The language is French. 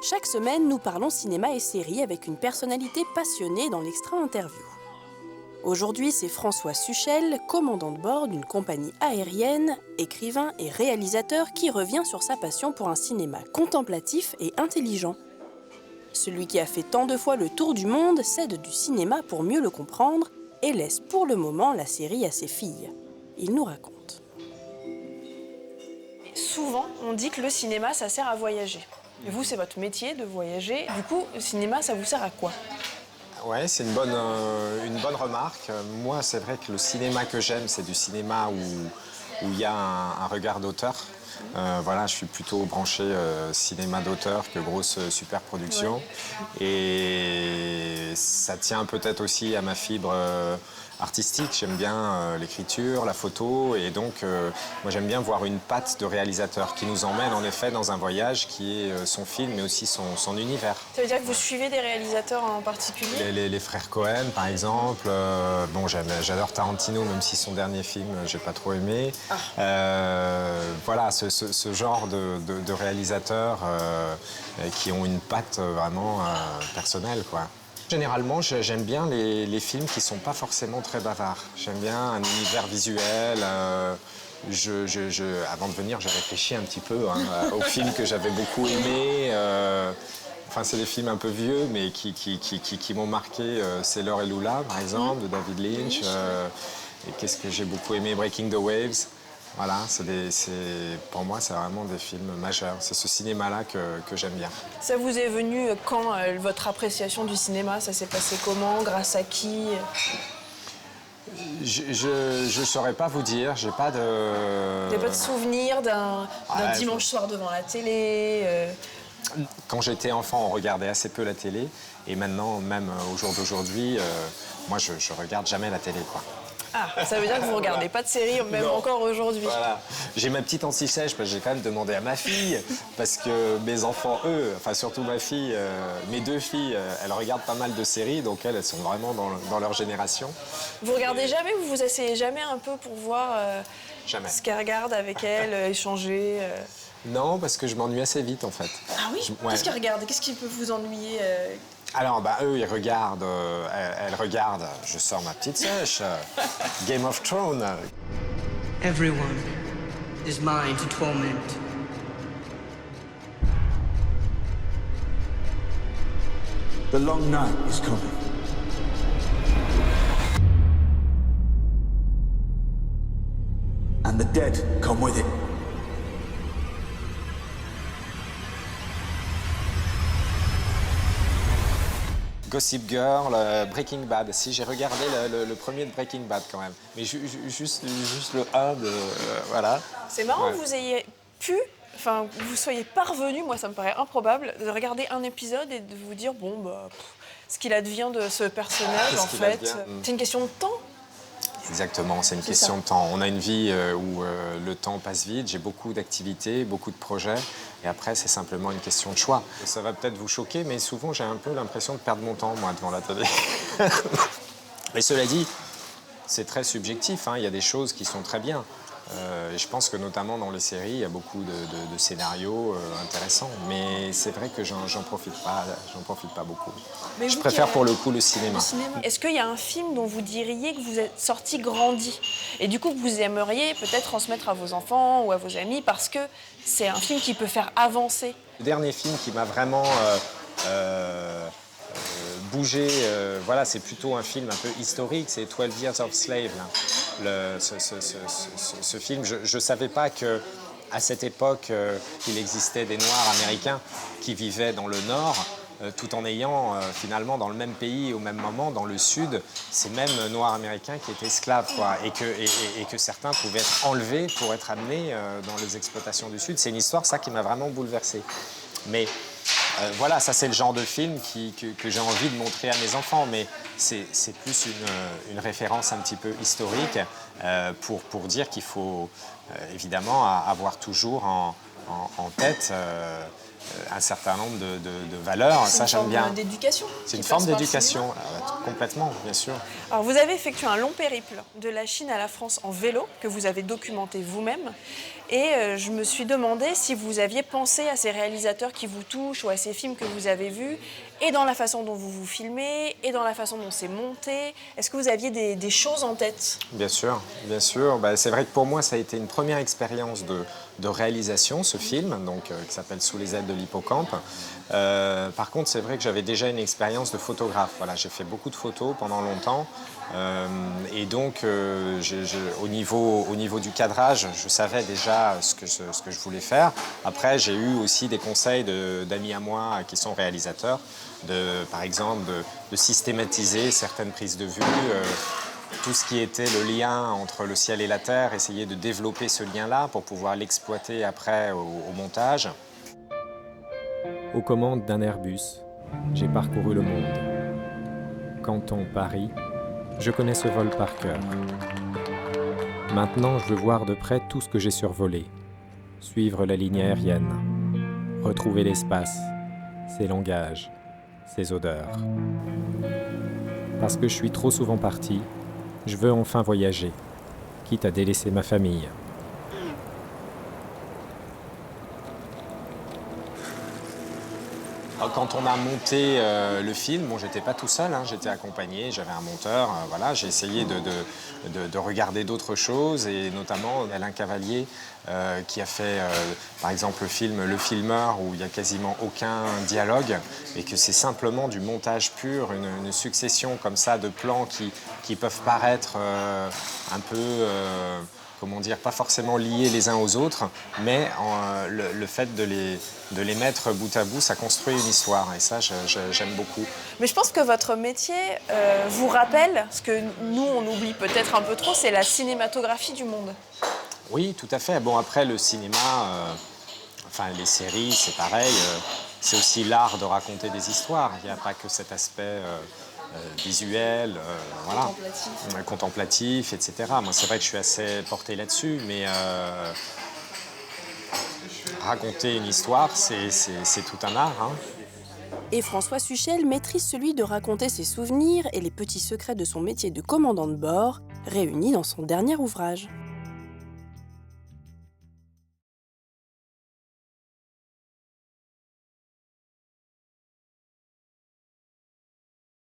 Chaque semaine, nous parlons cinéma et séries avec une personnalité passionnée dans l'extra interview. Aujourd'hui, c'est François Suchel, commandant de bord d'une compagnie aérienne, écrivain et réalisateur qui revient sur sa passion pour un cinéma contemplatif et intelligent. Celui qui a fait tant de fois le tour du monde s'aide du cinéma pour mieux le comprendre et laisse pour le moment la série à ses filles. Il nous raconte. Souvent, on dit que le cinéma, ça sert à voyager. Et vous, c'est votre métier de voyager. Du coup, le cinéma, ça vous sert à quoi ? Ouais, c'est une bonne remarque. Moi, c'est vrai que le cinéma que j'aime, c'est du cinéma où il y a un regard d'auteur. Voilà, je suis plutôt branché cinéma d'auteur que grosse superproduction. Ouais. Et ça tient peut-être aussi à ma fibre artistique. J'aime bien l'écriture, la photo. Et donc, moi, j'aime bien voir une patte de réalisateur qui nous emmène en effet dans un voyage qui est son film, mais aussi son univers. Ça veut dire que vous suivez des réalisateurs en particulier ? Les frères Cohen, par exemple. Bon, j'adore Tarantino, même si son dernier film, j'ai pas trop aimé. Voilà, ce genre de réalisateurs qui ont une patte vraiment personnelle, quoi. Généralement, j'aime bien les films qui sont pas forcément très bavards. J'aime bien un univers visuel. Avant de venir, j'ai réfléchi un petit peu aux films que j'avais beaucoup aimés. Enfin, c'est des films un peu vieux, mais qui m'ont marqué. Sailor et Lula, par exemple, de David Lynch. Et qu'est-ce que j'ai beaucoup aimé, Breaking the Waves. Voilà, pour moi, c'est vraiment des films majeurs. C'est ce cinéma-là que j'aime bien. Ça vous est venu quand, votre appréciation du cinéma ? Ça s'est passé comment ? Grâce à qui ? Je saurais pas vous dire, j'ai pas de... Vous n'avez pas de souvenir d'un dimanche soir devant la télé Quand j'étais enfant, on regardait assez peu la télé. Et maintenant, même au jour d'aujourd'hui, moi, je regarde jamais la télé, quoi. Ah, ça veut dire que vous ne regardez pas de série, même non. Encore aujourd'hui. Voilà. J'ai ma petite anti-sèche, parce que j'ai quand même demandé à ma fille, parce que mes enfants, eux, enfin surtout ma fille, mes deux filles, elles regardent pas mal de séries, donc elles sont vraiment dans leur génération. Vous regardez jamais, vous vous asseyez jamais un peu pour voir jamais. Ce qu'elles regardent avec elles, échanger Non, parce que je m'ennuie assez vite, en fait. Ah oui ? Ouais. Qu'est-ce qu'elles regardent ? Qu'est-ce qui peut vous ennuyer Alors, eux, ils regardent, elles regardent, je sors ma petite sèche, Game of Thrones. Everyone is mine to torment. The long night is coming. And the dead come with it. Gossip Girl, Breaking Bad. Si, j'ai regardé le premier de Breaking Bad quand même. Mais juste le 1 de... voilà. C'est marrant que vous ayez pu, enfin, que vous soyez parvenu, moi ça me paraît improbable, de regarder un épisode et de vous dire, bon, ce qu'il advient de ce personnage, en fait, c'est une question de temps. Exactement, c'est une question de temps. On a une vie où le temps passe vite, j'ai beaucoup d'activités, beaucoup de projets, et après c'est simplement une question de choix. Ça va peut-être vous choquer, mais souvent j'ai un peu l'impression de perdre mon temps, moi, devant la télé. Mais cela dit, c'est très subjectif, hein. Il y a des choses qui sont très bien. Et je pense que notamment dans les séries, il y a beaucoup de scénarios intéressants. Mais c'est vrai que j'en profite pas beaucoup. Mais je préfère pour le coup le cinéma. Est-ce qu'il y a un film dont vous diriez que vous êtes sorti grandi et du coup que vous aimeriez peut-être transmettre à vos enfants ou à vos amis parce que c'est un film qui peut faire avancer ? Le dernier film qui m'a vraiment bougé, voilà, c'est plutôt un film un peu historique, c'est 12 Years of Slave. Là. Ce film, je ne savais pas qu'à cette époque, il existait des Noirs américains qui vivaient dans le Nord, tout en ayant finalement dans le même pays, au même moment, dans le Sud, ces mêmes Noirs américains qui étaient esclaves, quoi, et que certains pouvaient être enlevés pour être amenés dans les exploitations du Sud. C'est une histoire, ça, qui m'a vraiment bouleversé. Mais voilà, ça c'est le genre de film que j'ai envie de montrer à mes enfants, mais c'est plus une référence un petit peu historique pour dire qu'il faut évidemment avoir toujours en tête un certain nombre de valeurs. Ça, j'aime bien. C'est une forme d'éducation. C'est une forme d'éducation, complètement, bien sûr. Alors, vous avez effectué un long périple de la Chine à la France en vélo, que vous avez documenté vous-même. Et je me suis demandé si vous aviez pensé à ces réalisateurs qui vous touchent ou à ces films que vous avez vus, et dans la façon dont vous vous filmez, et dans la façon dont c'est monté. Est-ce que vous aviez des choses en tête? Bien sûr, bien sûr. C'est vrai que pour moi, ça a été une première expérience de réalisation, ce film, donc, qui s'appelle Sous les ailes de l'hippocampe. Par contre, c'est vrai que j'avais déjà une expérience de photographe. Voilà, j'ai fait beaucoup de photos pendant longtemps. Et donc, au niveau du cadrage, je savais déjà ce que je voulais faire. Après, j'ai eu aussi des conseils d'amis à moi qui sont réalisateurs, par exemple, de systématiser certaines prises de vue, tout ce qui était le lien entre le ciel et la terre, essayer de développer ce lien-là pour pouvoir l'exploiter après au montage. Aux commandes d'un Airbus, j'ai parcouru le monde. Canton, Paris, je connais ce vol par cœur. Maintenant, je veux voir de près tout ce que j'ai survolé. Suivre la ligne aérienne. Retrouver l'espace, ses langages, ses odeurs. Parce que je suis trop souvent parti, je veux enfin voyager, quitte à délaisser ma famille. Quand on a monté le film, bon, j'étais pas tout seul, hein, j'étais accompagné, j'avais un monteur, voilà, j'ai essayé de regarder d'autres choses, et notamment Alain Cavalier qui a fait par exemple le film Le Filmeur, où il n'y a quasiment aucun dialogue et que c'est simplement du montage pur, une succession comme ça de plans qui peuvent paraître un peu... comment dire, pas forcément liés les uns aux autres, mais le fait de les mettre bout à bout, ça construit une histoire, et ça, j'aime beaucoup. Mais je pense que votre métier vous rappelle, ce que nous, on oublie peut-être un peu trop, c'est la cinématographie du monde. Oui, tout à fait. Bon, après, le cinéma, enfin, les séries, c'est pareil. C'est aussi l'art de raconter des histoires. Il n'y a pas que cet aspect... visuel, voilà, contemplatif, etc. Moi, c'est vrai que je suis assez porté là-dessus, mais raconter une histoire, c'est tout un art. Hein. Et François Suchel maîtrise celui de raconter ses souvenirs et les petits secrets de son métier de commandant de bord, réunis dans son dernier ouvrage.